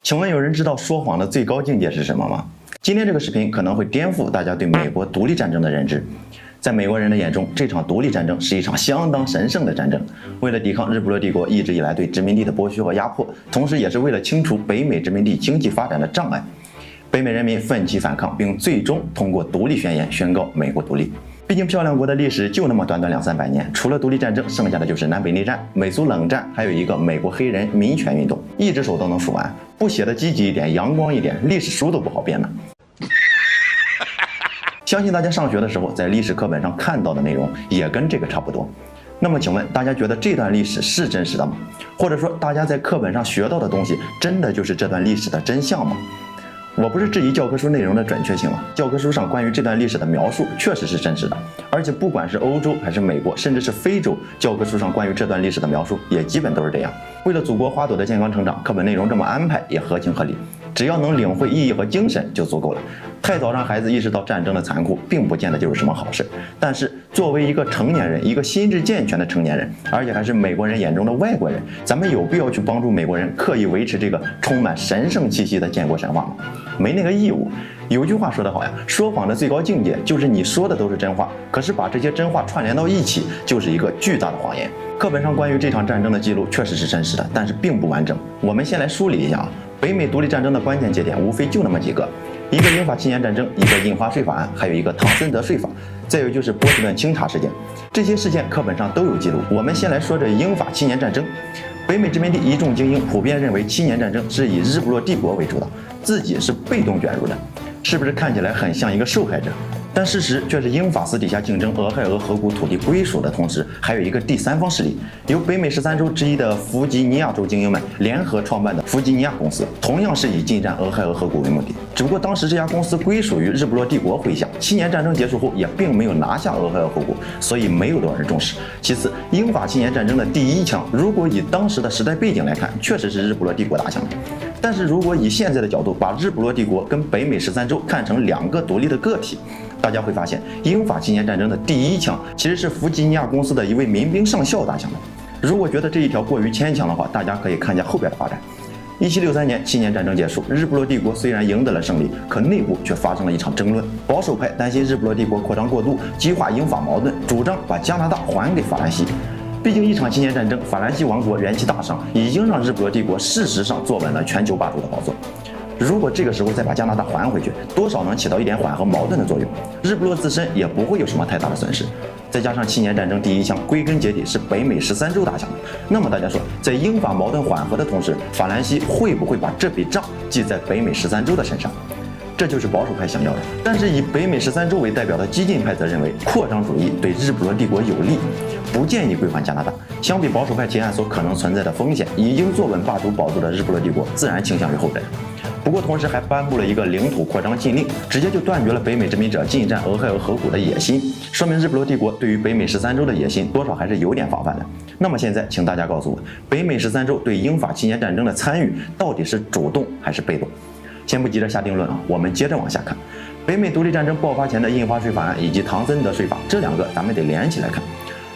请问有人知道说谎的最高境界是什么吗？今天这个视频可能会颠覆大家对美国独立战争的认知。在美国人的眼中，这场独立战争是一场相当神圣的战争。为了抵抗日不落帝国一直以来对殖民地的剥削和压迫，同时也是为了清除北美殖民地经济发展的障碍，北美人民奋起反抗，并最终通过独立宣言宣告美国独立。毕竟漂亮国的历史就那么短短200-300年，除了独立战争，剩下的就是南北内战、美苏冷战，还有一个美国黑人民权运动，一只手都能数完。不写的积极一点、阳光一点，历史书都不好编呢。相信大家上学的时候，在历史课本上看到的内容也跟这个差不多。那么请问大家觉得这段历史是真实的吗？或者说大家在课本上学到的东西真的就是这段历史的真相吗？我不是质疑教科书内容的准确性啊，教科书上关于这段历史的描述确实是真实的，而且不管是欧洲还是美国，甚至是非洲，教科书上关于这段历史的描述也基本都是这样。为了祖国花朵的健康成长，课本内容这么安排也合情合理，只要能领会意义和精神就足够了。太早让孩子意识到战争的残酷，并不见得就是什么好事。但是作为一个成年人，一个心智健全的成年人，而且还是美国人眼中的外国人，咱们有必要去帮助美国人刻意维持这个充满神圣气息的建国神话吗？没那个义务。有句话说得好呀，说谎的最高境界就是你说的都是真话，可是把这些真话串联到一起，就是一个巨大的谎言。课本上关于这场战争的记录确实是真实的，但是并不完整。我们先来梳理一下啊，北美独立战争的关键节点无非就那么几个。一个英法7年战争，一个印花税法案，还有一个唐森德税法，再有就是波士顿清查事件。这些事件课本上都有记录。我们先来说这英法7年战争。北美殖民地一众精英普遍认为7年战争是以日不落帝国为主导，自己是被动卷入的，是不是看起来很像一个受害者？但事实却是英法私底下竞争俄亥俄河谷土地归属的同时，还有一个第三方势力，由北美13州之一的弗吉尼亚州精英们联合创办的弗吉尼亚公司，同样是以进占俄亥俄河谷为目的。只不过当时这家公司归属于日不落帝国麾下，7年战争结束后也并没有拿下俄亥俄河谷，所以没有多少人重视。其次，英法7年战争的第一枪，如果以当时的时代背景来看，确实是日不落帝国打响的。但是如果以现在的角度，把日不落帝国跟北美13州看成2个独立的个体，大家会发现，英法7年战争的第一枪其实是弗吉尼亚公司的一位民兵上校打响的。如果觉得这一条过于牵强的话，大家可以看一下后边的发展。1763年7年战争结束，日不落帝国虽然赢得了胜利，可内部却发生了一场争论。保守派担心日不落帝国扩张过度，激化英法矛盾，主张把加拿大还给法兰西。毕竟一场7年战争，法兰西王国元气大伤，已经让日不落帝国事实上坐稳了全球霸主的宝座。如果这个时候再把加拿大还回去，多少能起到一点缓和矛盾的作用，日不落自身也不会有什么太大的损失。再加上7年战争第一枪归根结底是北美13州打响的，那么大家说，在英法矛盾缓和的同时，法兰西会不会把这笔账记在北美13州的身上？这就是保守派想要的。但是以北美13州为代表的激进派则认为，扩张主义对日不落帝国有利，不建议归还加拿大。相比保守派提案所可能存在的风险，已经坐稳霸主宝座的日不落帝国自然倾向于后者。不过同时还颁布了一个领土扩张禁令，直接就断绝了北美殖民者进占俄亥俄河谷的野心，说明日不落帝国对于北美13州的野心多少还是有点防范的。那么现在请大家告诉我，北美13州对英法7年战争的参与到底是主动还是被动？先不急着下定论啊，我们接着往下看。北美独立战争爆发前的印花税法案以及唐森德税法，这2个咱们得连起来看。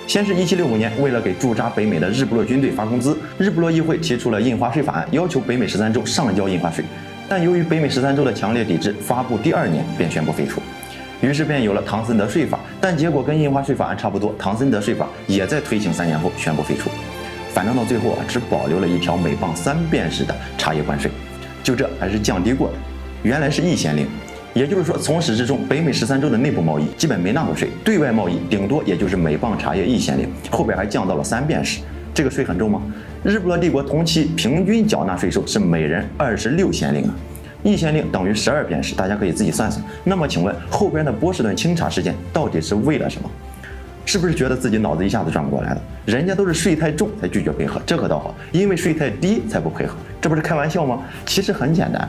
先是1765年，为了给驻扎北美的日不落军队发工资，日不落议会提出了印花税法案，要求北美13州上交印花税。但由于北美13州的强烈抵制，发布第2年便宣布废除，于是便有了唐森德税法。但结果跟印花税法案差不多，唐森德税法也在推行3年后宣布废除。反正到最后啊，只保留了一条每磅3便士的茶叶关税，就这还是降低过的，原来是1先令。也就是说，从始至终，北美13州的内部贸易基本没纳过税，对外贸易顶多也就是每磅茶叶1先令，后边还降到了3便士。这个税很重吗？日不落帝国同期平均缴纳税收是每人26先令啊，1先令等于12便士，大家可以自己算算。那么请问后边的波士顿清查事件到底是为了什么？是不是觉得自己脑子一下子转不过来了？人家都是税太重才拒绝配合，这可倒好，因为税太低才不配合，这不是开玩笑吗？其实很简单，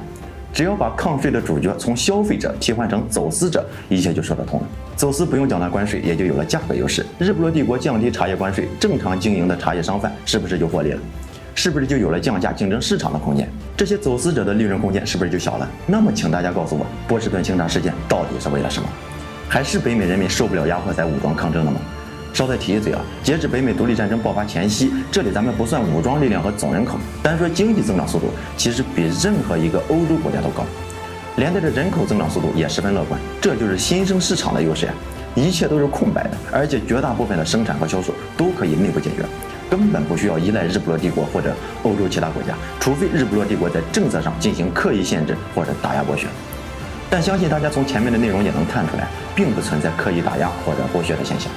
只要把抗税的主角从消费者替换成走私者，一切就说得通了。走私不用缴纳关税，也就有了价格优势。日不落帝国降低茶叶关税，正常经营的茶叶商贩是不是就获利了？是不是就有了降价竞争市场的空间？这些走私者的利润空间是不是就小了？那么请大家告诉我，波士顿清查事件到底是为了什么？还是北美人民受不了压迫才武装抗争的吗？稍再提一嘴啊，截至北美独立战争爆发前夕，这里咱们不算武装力量和总人口，单说经济增长速度，其实比任何一个欧洲国家都高，连带着人口增长速度也十分乐观，这就是新生市场的优势呀。一切都是空白的，而且绝大部分的生产和销售都可以内部解决，根本不需要依赖日不落帝国或者欧洲其他国家，除非日不落帝国在政策上进行刻意限制或者打压剥削。但相信大家从前面的内容也能看出来，并不存在刻意打压或者剥削的现象。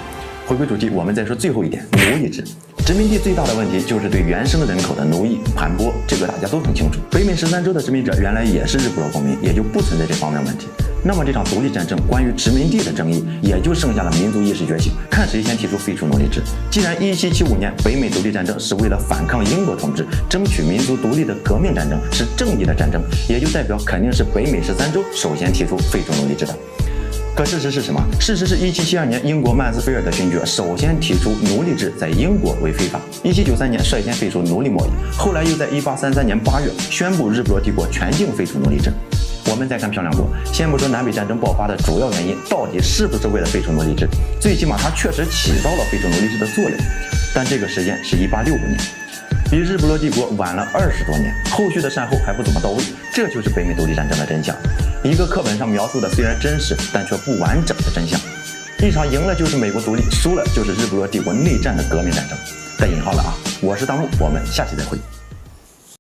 回归主题，我们再说最后一点，奴隶制。殖民地最大的问题就是对原生人口的奴役盘剥，这个大家都很清楚。北美13州的殖民者原来也是日不落公民，也就不存在这方面问题。那么这场独立战争关于殖民地的争议，也就剩下了民族意识觉醒，看谁先提出废除奴隶制。既然1775年北美独立战争是为了反抗英国统治，争取民族独立的革命战争，是正义的战争，也就代表肯定是北美13州首先提出废除奴隶制的。可事实是什么？事实是1772年英国曼斯菲尔德勋爵首先提出奴隶制在英国为非法，1793年率先废除奴隶贸易，后来又在1833年8月宣布日不落帝国全境废除奴隶制。我们再看漂亮国，先不说南北战争爆发的主要原因到底是不是为了废除奴隶制，最起码它确实起到了废除奴隶制的作用，但这个时间是1865年，比日不落帝国晚了20多年，后续的善后还不怎么到位，这就是北美独立战争的真相。一个课本上描述的虽然真实，但却不完整的真相。一场赢了就是美国独立，输了就是日不落帝国内战的革命战争。带引号了啊！我是大木，我们下期再会。